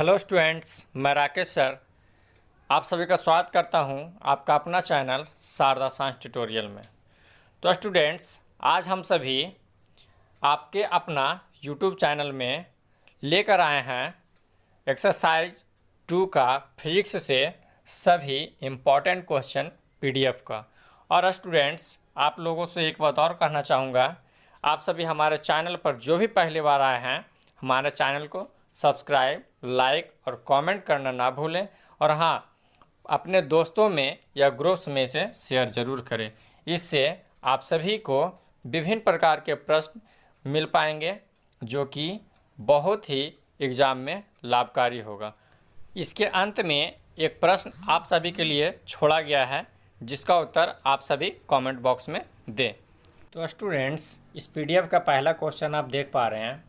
Hello students, मैं Rakesh sir आप सभी का स्वागत करता हूं आपका अपना चैनल शारदा साइंस ट्यूटोरियल में। तो स्टूडेंट्स, आज हम सभी आपके अपना यूट्यूब चैनल में लेकर आए हैं एक्सरसाइज 2 का फिजिक्स से सभी इम्पॉर्टेंट क्वेश्चन पीडीएफ का। और स्टूडेंट्स, आप लोगों से एक बात और कहना चाहूँगा, आप सभी हमारे चैनल पर जो भी पहली बार आए हैं हमारे चैनल को सब्सक्राइब, लाइक और कमेंट करना ना भूलें। और हाँ, अपने दोस्तों में या ग्रुप्स में से शेयर ज़रूर करें। इससे आप सभी को विभिन्न प्रकार के प्रश्न मिल पाएंगे जो कि बहुत ही एग्ज़ाम में लाभकारी होगा। इसके अंत में एक प्रश्न आप सभी के लिए छोड़ा गया है जिसका उत्तर आप सभी कमेंट बॉक्स में दें। तो स्टूडेंट्स, इस पीडीएफ का पहला क्वेश्चन आप देख पा रहे हैं।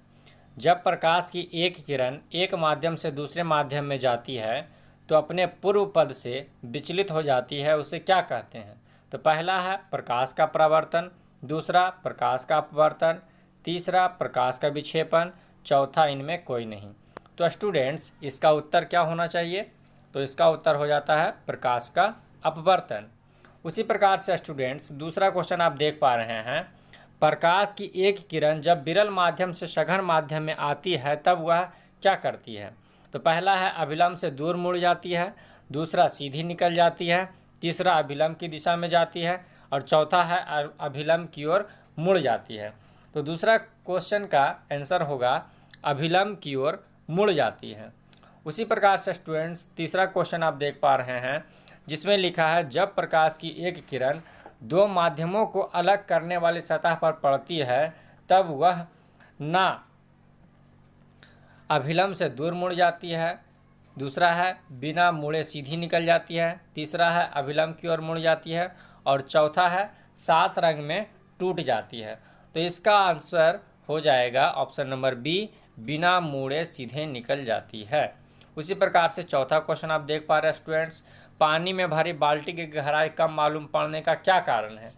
जब प्रकाश की एक किरण एक माध्यम से दूसरे माध्यम में जाती है तो अपने पूर्व पद से विचलित हो जाती है, उसे क्या कहते हैं? तो पहला है प्रकाश का परावर्तन, दूसरा प्रकाश का अपवर्तन, तीसरा प्रकाश का विक्षेपण, चौथा इनमें कोई नहीं। तो स्टूडेंट्स, इसका उत्तर क्या होना चाहिए? तो इसका उत्तर हो जाता है प्रकाश का अपवर्तन। उसी प्रकार से स्टूडेंट्स, दूसरा क्वेश्चन आप देख पा रहे हैं। प्रकाश की एक किरण जब विरल माध्यम से सघन माध्यम में आती है तब वह क्या करती है? तो पहला है अभिलंब से दूर मुड़ जाती है, दूसरा सीधी निकल जाती है, तीसरा अभिलंब की दिशा में जाती है और चौथा है अभिलंब की ओर मुड़ जाती है। तो दूसरा क्वेश्चन का आंसर होगा अभिलंब की ओर मुड़ जाती है। उसी प्रकार से स्टूडेंट्स, तीसरा क्वेश्चन आप देख पा रहे हैं जिसमें लिखा है जब प्रकाश की एक किरण दो माध्यमों को अलग करने वाली सतह पर पड़ती है तब वह ना अभिलंब से दूर मुड़ जाती है, दूसरा है बिना मुड़े सीधी निकल जाती है, तीसरा है अभिलंब की ओर मुड़ जाती है और चौथा है सात रंग में टूट जाती है। तो इसका आंसर हो जाएगा ऑप्शन नंबर बी, बिना मुड़े सीधे निकल जाती है। उसी प्रकार से चौथा क्वेश्चन आप देख पा रहे हैं स्टूडेंट्स, पानी में भरी बाल्टी की गहराई कम मालूम पड़ने का क्या कारण है?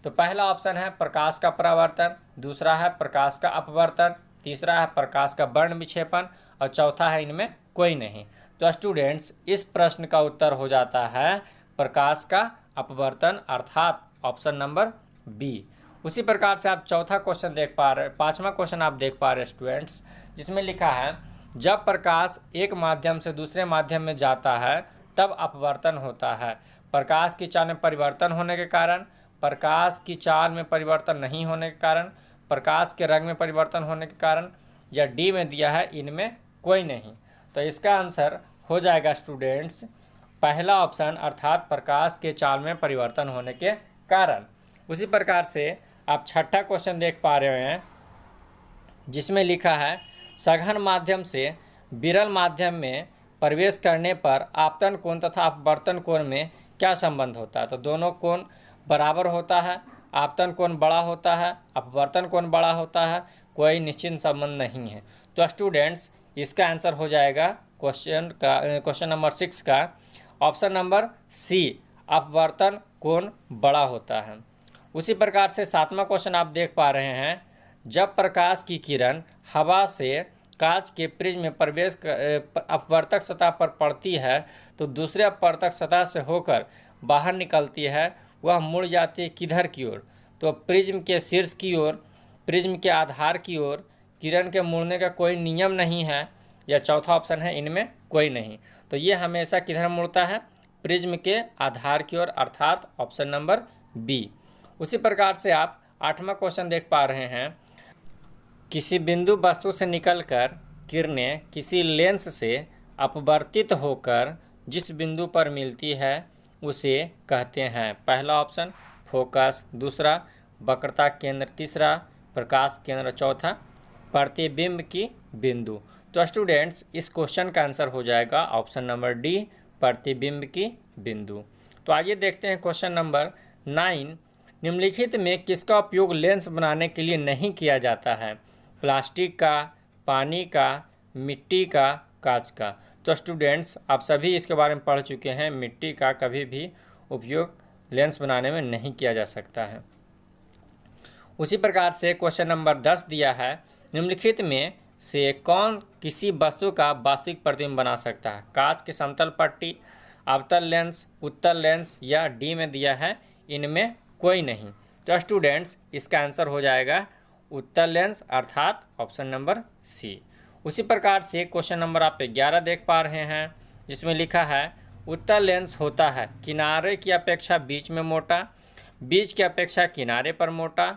तो पहला ऑप्शन है प्रकाश का परावर्तन, दूसरा है प्रकाश का अपवर्तन, तीसरा है प्रकाश का वर्ण विक्षेपण और चौथा है इनमें कोई नहीं। तो स्टूडेंट्स, इस प्रश्न का उत्तर हो जाता है प्रकाश का अपवर्तन, अर्थात ऑप्शन नंबर बी। उसी प्रकार से आप चौथा क्वेश्चन देख पा रहे, पांचवा क्वेश्चन आप देख पा रहे स्टूडेंट्स, जिसमें लिखा है जब प्रकाश एक माध्यम से दूसरे माध्यम में जाता है तब अपवर्तन होता है। प्रकाश की चाल में परिवर्तन होने के कारण, प्रकाश की चाल में परिवर्तन नहीं होने के कारण, प्रकाश के रंग में परिवर्तन होने के कारण, या डी में दिया है इनमें कोई नहीं। तो इसका आंसर हो जाएगा स्टूडेंट्स पहला ऑप्शन, अर्थात प्रकाश के चाल में परिवर्तन होने के कारण। उसी प्रकार से आप छठा क्वेश्चन देख पा रहे हैं जिसमें लिखा है सघन माध्यम से विरल माध्यम में प्रवेश करने पर आपतन कोण तथा अपवर्तन कोण में क्या संबंध होता है? तो दोनों कोण बराबर होता है, आपतन कोण बड़ा होता है, अपवर्तन कोण बड़ा होता है, कोई निश्चित संबंध नहीं है। तो स्टूडेंट्स, इसका आंसर हो जाएगा क्वेश्चन नंबर 6 का ऑप्शन नंबर सी, अपवर्तन कोण बड़ा होता है। उसी प्रकार से सातवां क्वेश्चन आप देख पा रहे हैं, जब प्रकाश की किरण हवा से कांच के प्रिज्म में प्रवेश अपवर्तक सतह पर पड़ती है तो दूसरे अपवर्तक सतह से होकर बाहर निकलती है, वह मुड़ जाती है किधर की ओर? तो प्रिज्म के शीर्ष की ओर, प्रिज्म के आधार की ओर। किरण के मुड़ने का कोई नियम नहीं है, या चौथा ऑप्शन है इनमें कोई नहीं। तो ये हमेशा किधर मुड़ता है? प्रिज्म के आधार की ओर, अर्थात ऑप्शन नंबर बी। उसी प्रकार से आप आठवां क्वेश्चन देख पा रहे हैं, किसी बिंदु वस्तु से निकलकर किरणें किसी लेंस से अपवर्तित होकर जिस बिंदु पर मिलती है उसे कहते हैं। पहला ऑप्शन फोकस, दूसरा वक्रता केंद्र, तीसरा प्रकाश केंद्र, चौथा प्रतिबिंब की बिंदु। तो स्टूडेंट्स, इस क्वेश्चन का आंसर हो जाएगा ऑप्शन नंबर डी, प्रतिबिंब की बिंदु। तो आइए देखते हैं क्वेश्चन नंबर 9, निम्नलिखित में किसका उपयोग लेंस बनाने के लिए नहीं किया जाता है? प्लास्टिक का, पानी का, मिट्टी का, कांच का। तो स्टूडेंट्स, आप सभी इसके बारे में पढ़ चुके हैं, मिट्टी का कभी भी उपयोग लेंस बनाने में नहीं किया जा सकता है। उसी प्रकार से क्वेश्चन नंबर 10 दिया है, निम्नलिखित में से कौन किसी वस्तु का वास्तविक प्रतिबिंब बना सकता है? कांच की समतल पट्टी, अवतल लेंस, उत्तल लेंस या डी में दिया है इनमें कोई नहीं। तो स्टूडेंट्स इसका आंसर हो जाएगा उत्तल लेंस अर्थात ऑप्शन नंबर सी। उसी प्रकार से क्वेश्चन नंबर आप 11 देख पा रहे हैं, जिसमें लिखा है उत्तल लेंस होता है किनारे की अपेक्षा बीच में मोटा, बीच की अपेक्षा किनारे पर मोटा,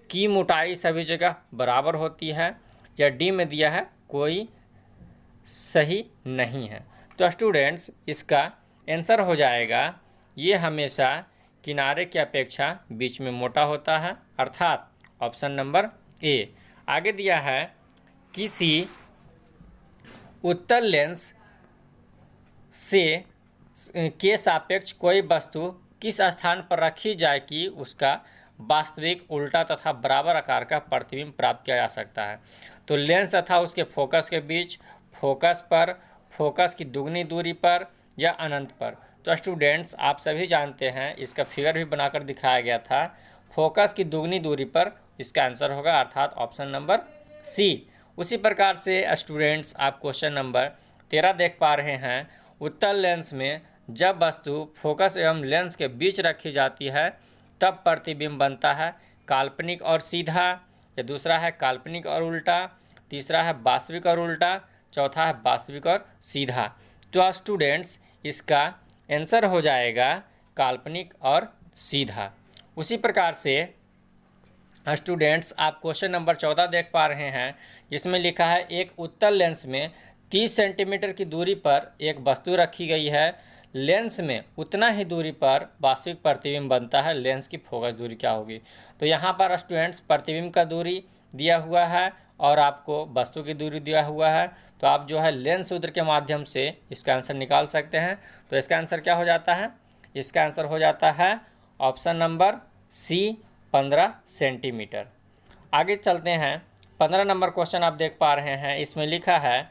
की मोटाई सभी जगह बराबर होती है, या डी में दिया है कोई सही नहीं है। तो स्टूडेंट्स इसका आंसर हो जाएगा ये हमेशा किनारे की अपेक्षा बीच में मोटा होता है अर्थात ऑप्शन नंबर ए। आगे दिया है किसी उत्तल लेंस से के सापेक्ष कोई वस्तु किस स्थान पर रखी जाए कि उसका वास्तविक उल्टा तथा बराबर आकार का प्रतिबिंब प्राप्त किया जा सकता है? तो लेंस तथा उसके फोकस के बीच, फोकस पर, फोकस की दुगनी दूरी पर या अनंत पर। तो स्टूडेंट्स आप सभी जानते हैं इसका फिगर भी बनाकर दिखाया गया था, फोकस की दुगनी दूरी पर इसका आंसर होगा अर्थात ऑप्शन नंबर सी। उसी प्रकार से स्टूडेंट्स आप क्वेश्चन नंबर 13 देख पा रहे हैं, उत्तल लेंस में जब वस्तु फोकस एवं लेंस के बीच रखी जाती है तब प्रतिबिंब बनता है काल्पनिक और सीधा, या दूसरा है काल्पनिक और उल्टा, तीसरा है वास्तविक और उल्टा, चौथा है वास्तविक और सीधा। तो स्टूडेंट्स इसका आंसर हो जाएगा काल्पनिक और सीधा। उसी प्रकार से स्टूडेंट्स आप क्वेश्चन नंबर 14 देख पा रहे हैं, जिसमें लिखा है एक उत्तल लेंस में 30 सेंटीमीटर की दूरी पर एक वस्तु रखी गई है, लेंस में उतना ही दूरी पर वास्तविक प्रतिबिंब बनता है, लेंस की फोकस दूरी क्या होगी? तो यहाँ पर स्टूडेंट्स प्रतिबिंब का दूरी दिया हुआ है और आपको वस्तु की दूरी दिया हुआ है, तो आप जो है लेंस सूत्र के माध्यम से इसका आंसर निकाल सकते हैं। तो इसका आंसर क्या हो जाता है? इसका आंसर हो जाता है ऑप्शन नंबर सी 15 सेंटीमीटर। आगे चलते हैं, 15 नंबर क्वेश्चन आप देख पा रहे हैं, इसमें लिखा है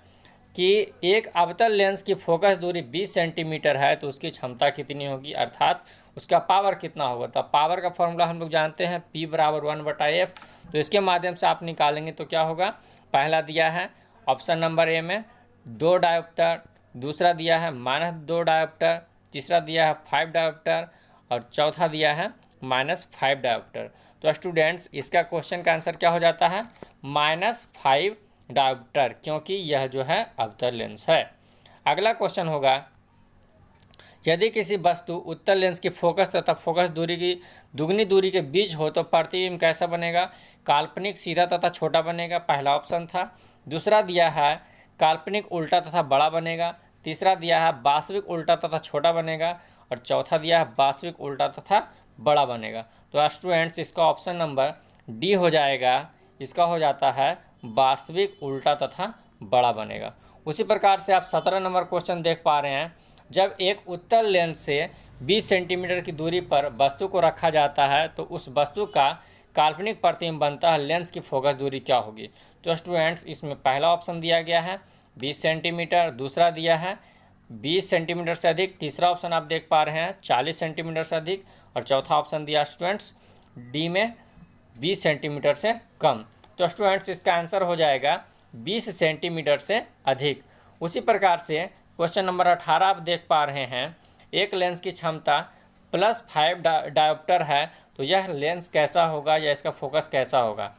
कि एक अवतल लेंस की फोकस दूरी 20 सेंटीमीटर है तो उसकी क्षमता कितनी होगी अर्थात उसका पावर कितना होगा? तो पावर का फॉर्मूला हम लोग जानते हैं P बराबर 1/f। तो इसके माध्यम से आप निकालेंगे तो क्या होगा? पहला दिया है ऑप्शन नंबर ए में 2 डायोप्टर, दूसरा दिया है -2 डायोप्टर, तीसरा दिया है 5 डायोप्टर और चौथा दिया है -5 डायोप्टर। तो स्टूडेंट्स इसका क्वेश्चन का आंसर क्या हो जाता है? -5 डायोप्टर, क्योंकि यह जो है अवतल लेंस है। अगला क्वेश्चन होगा, यदि किसी वस्तु उत्तल लेंस की फोकस तथा फोकस दूरी की दुगनी दूरी के बीच हो तो प्रतिबिंब कैसा बनेगा? काल्पनिक सीधा तथा छोटा बनेगा, पहला ऑप्शन था। दूसरा दिया है काल्पनिक उल्टा तथा बड़ा बनेगा, तीसरा दिया है वास्तविक उल्टा तथा छोटा बनेगा और चौथा दिया है वास्तविक उल्टा तथा बड़ा बनेगा। तो स्टूडेंट्स इसका ऑप्शन नंबर डी हो जाएगा, इसका हो जाता है वास्तविक उल्टा तथा बड़ा बनेगा। उसी प्रकार से आप 17 नंबर क्वेश्चन देख पा रहे हैं, जब एक उत्तल लेंस से 20 सेंटीमीटर की दूरी पर वस्तु को रखा जाता है तो उस वस्तु का काल्पनिक प्रतिबिंब बनता है, लेंस की फोकस दूरी क्या होगी? तो स्टूडेंट्स इसमें पहला ऑप्शन दिया गया है 20 सेंटीमीटर, दूसरा दिया है 20 सेंटीमीटर से अधिक, तीसरा ऑप्शन आप देख पा रहे हैं 40 सेंटीमीटर से अधिक और चौथा ऑप्शन दिया स्टूडेंट्स डी में 20 सेंटीमीटर से कम। तो स्टूडेंट्स इसका आंसर हो जाएगा 20 सेंटीमीटर से अधिक। उसी प्रकार से क्वेश्चन नंबर 18 आप देख पा रहे हैं, एक लेंस की क्षमता +5 डायोप्टर है तो यह लेंस कैसा होगा या इसका फोकस कैसा होगा?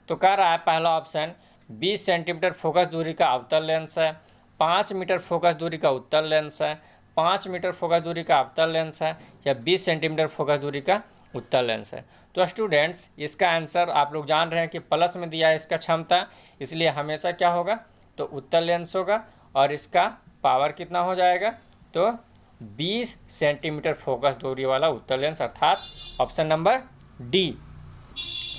तो कह रहा है पहला ऑप्शन 20 सेंटीमीटर फोकस दूरी का अवतल लेंस है, 5 मीटर फोकस दूरी का उत्तल लेंस है, 5 मीटर फोकस दूरी का अवतल लेंस है या 20 सेंटीमीटर फोकस दूरी का उत्तल लेंस है। तो स्टूडेंट्स इसका आंसर आप लोग जान रहे हैं कि प्लस में दिया है इसका क्षमता, इसलिए हमेशा क्या होगा? तो उत्तल लेंस होगा और इसका पावर कितना हो जाएगा? तो 20 सेंटीमीटर फोकस दूरी वाला उत्तल लेंस अर्थात ऑप्शन नंबर डी।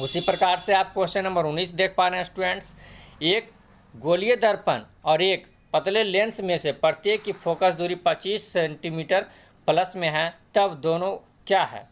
उसी प्रकार से आप क्वेश्चन नंबर 19 देख पा रहे हैं स्टूडेंट्स, एक गोलीय दर्पण और एक पतले लेंस में से प्रत्येक की फोकस दूरी 25 सेंटीमीटर प्लस में है, तब दोनों क्या है?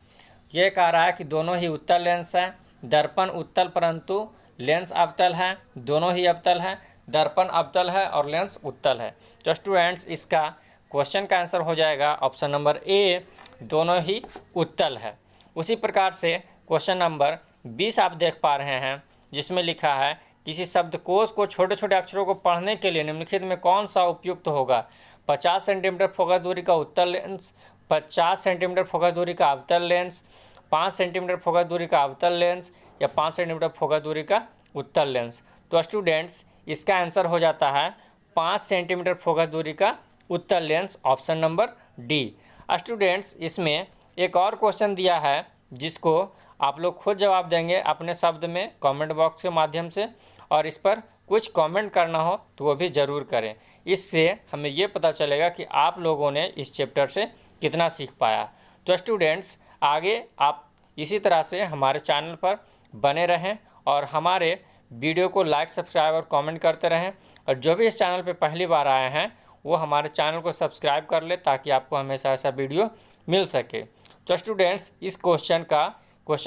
ये कह रहा है कि दोनों ही उत्तल लेंस है, दर्पण उत्तल परंतु लेंस अवतल है, दोनों ही अवतल है, दर्पण अवतल है और लेंस उत्तल है। तो स्टूडेंट्स इसका क्वेश्चन का आंसर हो जाएगा ऑप्शन नंबर ए, दोनों ही उत्तल है। उसी प्रकार से क्वेश्चन नंबर 20 आप देख पा रहे हैं, जिसमें लिखा है किसी शब्दकोश को छोटे छोटे अक्षरों को पढ़ने के लिए निम्नलिखित में कौन सा उपयुक्त होगा? 50 सेंटीमीटर फोकस दूरी का उत्तल लेंस, 50 सेंटीमीटर फोकस दूरी का अवतल लेंस, 5 सेंटीमीटर फोकस दूरी का अवतल लेंस या 5 सेंटीमीटर फोकस दूरी का उत्तल लेंस। तो स्टूडेंट्स इसका आंसर हो जाता है 5 सेंटीमीटर फोकस दूरी का उत्तल lens, option number D. Students इसमें एक और क्वेश्चन दिया है जिसको आप लोग खुद जवाब देंगे अपने शब्द में कमेंट बॉक्स के माध्यम से, और इस पर कुछ कमेंट करना हो तो वो भी ज़रूर करें। इससे हमें ये पता चलेगा कि आप लोगों ने इस चैप्टर से कितना सीख पाया। तो स्टूडेंट्स आगे आप इसी तरह से हमारे चैनल पर बने रहें और हमारे वीडियो को लाइक, सब्सक्राइब और कमेंट करते रहें, और जो भी इस चैनल पे पहली बार आए हैं वो हमारे चैनल को सब्सक्राइब कर ले ताकि आपको हमेशा ऐसा वीडियो मिल सके। तो स्टूडेंट्स इस क्वेश्चन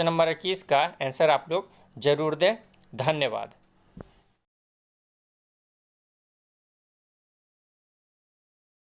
नंबर 21 का आंसर आप लोग ज़रूर दें। धन्यवाद।